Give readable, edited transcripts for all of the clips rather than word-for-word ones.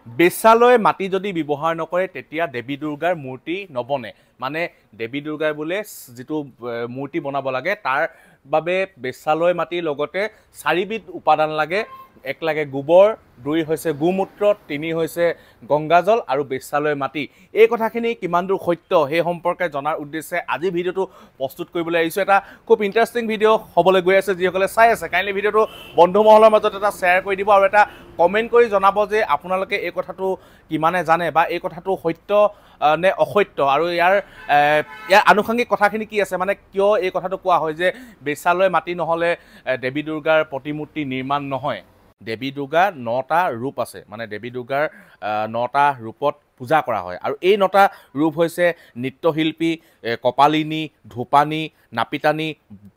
বেশ্যালয় মাটি যদি ব্যৱহাৰ নকৰে তেতিয়া দেৱী দুৰ্গাৰ মূৰ্তি নবনে মানে দেৱী দুৰ্গাৰ বোলে যেটো মূৰ্তি বনাব লাগে তাৰ বাবে বেশ্যালয় মাটিৰ লগতে 4 বিধ উপাদান লাগে এক লাগে গোবৰ 2 হৈছে গোমূত্ৰ 3 হৈছে গংগাজল আৰু বেশ্যালয় মাটি এই কথাখিনি কিমান দূৰ সত্য হে সম্পৰ্কে জনাৰ উদ্দেশ্যে আজি ভিডিওটো প্ৰস্তুত কৰিবলৈ আহিছো এটা খুব ইন্টাৰেষ্টিং ভিডিও হ'বলৈ গৈ আছে যিসকলে চাই আছে কাইন্ডলি ভিডিওটো বন্ধু মহলৰ মাজত এটা শেয়াৰ কৰি দিব আৰু এটা কমেন্ট কৰি জনাব যে আপোনালোকে এই কথাটো কিমানে জানে বা এই কথাটো সত্য নে অসত্য আৰু ইয়াৰ আনুষঙ্গিক কথাখিনি কি আছে মানে কিয় এই কথাটো কোৱা হয় যে বেশ্যালয় মাটি নহলে দেৱী দুৰ্গাৰ প্ৰতিমূৰ্তি নিৰ্মাণ নহয় দেৱী দুৰ্গা 9টা ৰূপ আছে মানে দেৱী দুৰ্গাৰ 9টা ৰূপত পূজা কৰা হয় আৰু এই 9টা ৰূপ হৈছে নৃত্যশিল্পী কপালিনী ধূপানী নাপিতানী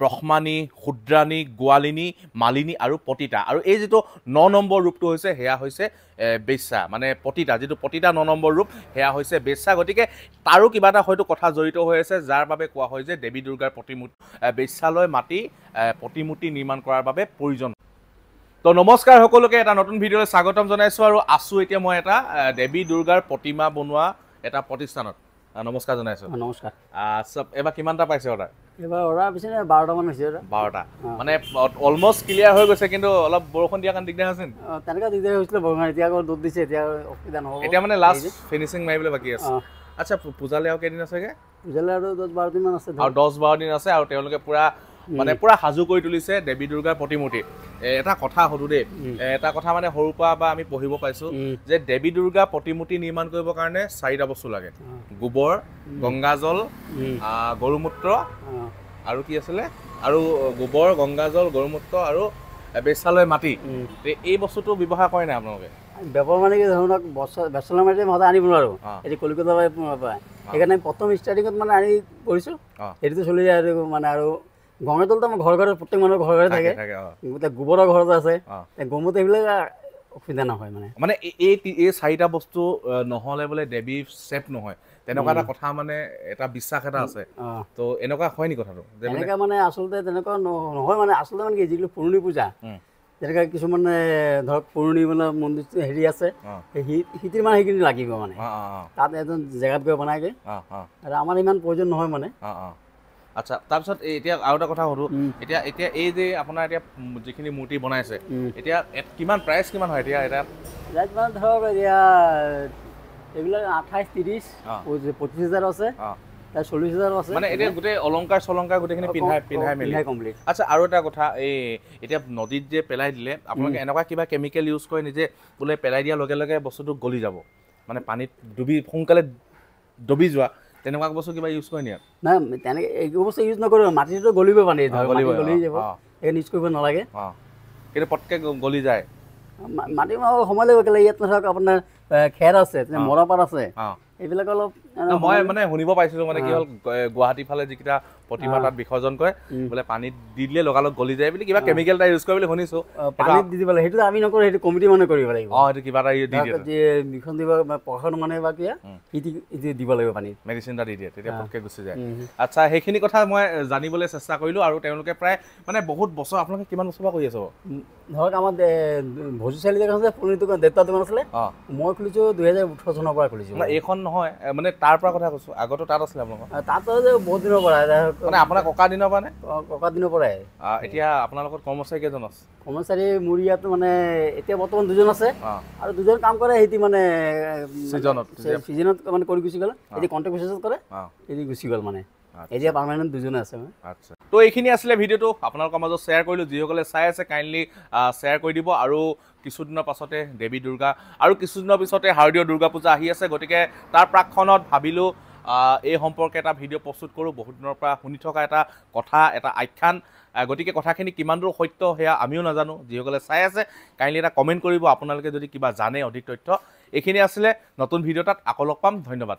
ব্ৰহ্মানী শুদ্ৰানী গোৱালিনী মালিনী আৰু পতিতা আৰু এই যেটো 9 নম্বৰ ৰূপটো হৈছে হেয়া হৈছে বেশ্যা মানে পতিতা যেটো পতিতা 9 নম্বৰ ৰূপ হেয়া হৈছে বেশ্যা গতিকে তাৰো কিবা এটা হয়তো কথা জড়িত হৈ আছে যাৰ বাবে কোৱা হয় যে দেৱী দুৰ্গাৰ প্ৰতিমূৰ্তি বেশ্যালয় মাটি প্ৰতিমূৰ্তি নিৰ্মাণ কৰাৰ বাবে প্ৰয়োজন তো নমস্কাৰ সকলোকে এটা নতুন ভিডিওলৈ স্বাগতম জনাইছো আৰু আছো এতিয়া মই এটা দেৱী দুৰ্গাৰ প্ৰতিমা বনোৱা এটা প্ৰতিষ্ঠানত নমস্কাৰ জনাইছো নমস্কাৰ সব এবা কিমানটা পাইছে অৰ্ডাৰ এবাৰ অৰ্ডাৰ পিছে 12টা মান হৈছে 12টা মানে অলমোস্ট ক্লিয়াৰ হৈ গৈছে কিন্তু অলপ বৰষুণ দিয়া কাৰণে দিগদাৰ হৈছে তেনেকা দিগদাৰ হৈছিল বৰষুণ এতিয়া আকৌ দুধ দিছে এতিয়া অসুবিধা নহ'ব এতিয়া মানে লাষ্ট ফিনিশিং মাৰিবলৈ বাকি আছে আচ্ছা পূজালে আৰু কেইদিন আছেগে পূজালে আৰু 10-12 দিন মান আছে আৰু 10-12 দিন আছে আৰু তেওঁলোকে পুৰা মানে পুৰা হাজু কৰি তুলিছে দেৱী দুৰ্গাৰ প্ৰতিমূৰ্তি এটা কথা হদু দে এটা কথা মানে হৰুপা বা আমি পঢ়িব পাইছো যে দেৱী দুৰ্গা প্ৰতিমূৰ্তি নিৰ্মাণ কৰিবৰ কাৰণে 4টা বস্তু লাগে গোবৰ গংগাজল গৰুমূত্ৰ আৰু কি আছিল আৰু গোবৰ গংগাজল গৰুমূত্ৰ আৰু বেশ্যালয় মাটি এই বস্তুটো ব্যৱহাৰ কৰে না আপোনালোকে ব্যৱহাৰ মানে কি ধৰক বেশ্যালয় মাটি মতে আনিব নোৱাৰো এটি কলিকতা পায় সেইকাৰণে প্ৰথম ষ্টাৰ্টিঙত মানে আনি কৰিছো এটো চলি যায় মানে আৰু গংগাজল তো ঘৰ ঘৰ প্ৰত্যেক মানুহৰ ঘৰ ঘৰে থাকে গোবৰৰ ঘৰত আছে গোমূত্ৰ এইবিলাক অসুবিধা নহয় মানে মানে এই 4টা বস্তু নহলে বলে দেৱী সেফ নহয় তেনেকুৱা এটা কথা মানে এটা বিশ্বাস এটা আছে তো এনেকুৱা হয় নি কথাটো এনেকা মানে আসলতে তেনেকুৱা নহয় মানে আসলতে মানে কি যিটো পুৰণি পূজা যেনেকা কিছুমান ধৰক পুৰণি মানে মন্দিৰ হেৰি আছে হিতিৰ মানে সেইখিনি লাগিব মানে তাত এজন জেগাত গৈ বনাইগে আৰু আমাৰ ইমান প্ৰয়োজন নহয় মানে আচ্ছা তাৰপিছত এতিয়া আৰু এটা কথা হলো এতিয়া এই যে আপোনাৰ এতিয়া যিখিনি মূৰ্তি বনাইছে এতিয়া কিমান প্ৰাইস কিমান হয় এতিয়া এটা প্ৰাইস মানে ধৰক এতিয়া এইবিলাক 28-30 25,000 আছে তাৰ 40,000 আছে মানে এতিয়া গোটে অলংকাৰ সলংকাৰ গোটেখিনি পিন্ধাই মেলি কমপ্লিট আচ্ছা আৰু এটা কথা এই এতিয়া নদীত যে পেলাই দিলে আপোনালোকে এনেকুৱা কিবা কেমিক্যাল ইউজ কৰে নিজে বোলে পেলাই দিয়া লগে লগে বস্তুটো গলি যাব মানে পানীত সোনকালে ডুবি যোৱা তেনেকুৱা বস্তু কিবা ইউজ কৰে নি না তেনেকে এই বস্তু ইউজ নকৰো মাটিটো গলিব পানী গলি যাব এই নিজ কৰিব নালাগে কিন্তু পটকে গলি যায় মাটি সময় লাগিব কেলে ইয়াত ধৰক আপোনাৰ খেৰ আছে মৰাপাত আছে এইবিলাক অলপ মই মানে শুনিব পাইছিলো মানে কি হল গুৱাহাটী ফালে যিকিটা প্ৰতিমা তাত বিসৰ্জন কৰে বলে পানীত দি দিলে লগালগ গলি যায় বুলি কিবা কেমিক্যাল টা ইউজ কৰে বুলি শুনিছো পানীত দি দিব লাগে হেতু আমি নকৰো হেতু কমিটি মানে কৰিব লাগিব হেতু কিবা এটা দি দিয়ে যে বিখন দিব পখন মানে বা কিয়া ইতি দিব লাগিব পানীত মেডিসিন টা দি দিয়ে তেতিয়া পটকে গুছি যায় আচ্ছা হেখিনি কথা মই জানিবলৈ চেষ্টা কৰিলো আৰু তেওঁলোকে প্ৰায় মানে বহুত বছৰ আপোনালোকে কিমান বছৰ কৰি আছে ধৰক আমাৰ ভোজু চালি দোকান আছে পুৰণি দোকান দেউতা দোকান আছিলে মই খুলিছো 2018 চনৰ পৰা খুলিছো না এইখন নহয় মানে তাৰ পৰা কথা কৈছো আগতো তাত আছিল আপোনালোকৰ তাত বহুত দিনৰ পৰা মানে আপোনাৰ ককা দিনৰ পৰা নে ককা দিনৰ পৰা এতিয়া আপোনালোকৰ কৰ্মচাৰী কেজন আছে কৰ্মচাৰী মোৰ ইয়াত মানে এতিয়া বৰ্তমান দুজন আছে আৰু দুজন কাম কৰে হেতি মানে সিজনত মানে কৰি গুছি গ'ল এতি কন্ট্ৰাক্ট বেচিছত কৰে এতি গুছি গ'ল মানে এতিয়া পাৰ্মানেন্ট দুজন আছে আচ্ছা তো এইখিনি আসলে ভিডিওটো আপোনালোকৰ মাজত শেয়াৰ কৰিলো যিসকলে চাই আছে কাইন্ডলি শেয়াৰ কৰি দিব আৰু কিছুদিনৰ পাছতে দেৱী দুৰ্গা আৰু কিছুদিনৰ পিছতে শাৰদীয় দুৰ্গা পূজা আহি আছে গতিকে তাৰ প্ৰাক্ষণত ভাবিলো এই সম্পৰ্কে এটা ভিডিও প্ৰস্তুত কৰো বহুত দিনৰ পৰা শুনি থকা এটা কথা এটা আখ্যান গতিকে কথাখিনি কিমান দূৰ সত্য হেয়া আমিও নাজানো যিসকলে চাই আছে কাইন্ডলি এটা কমেন্ট কৰিব আপোনালোকে যদি কিবা জানে অধিক তথ্য এইখিনি আসলে নতুন ভিডিওটাত আকৌ লগ পাম ধন্যবাদ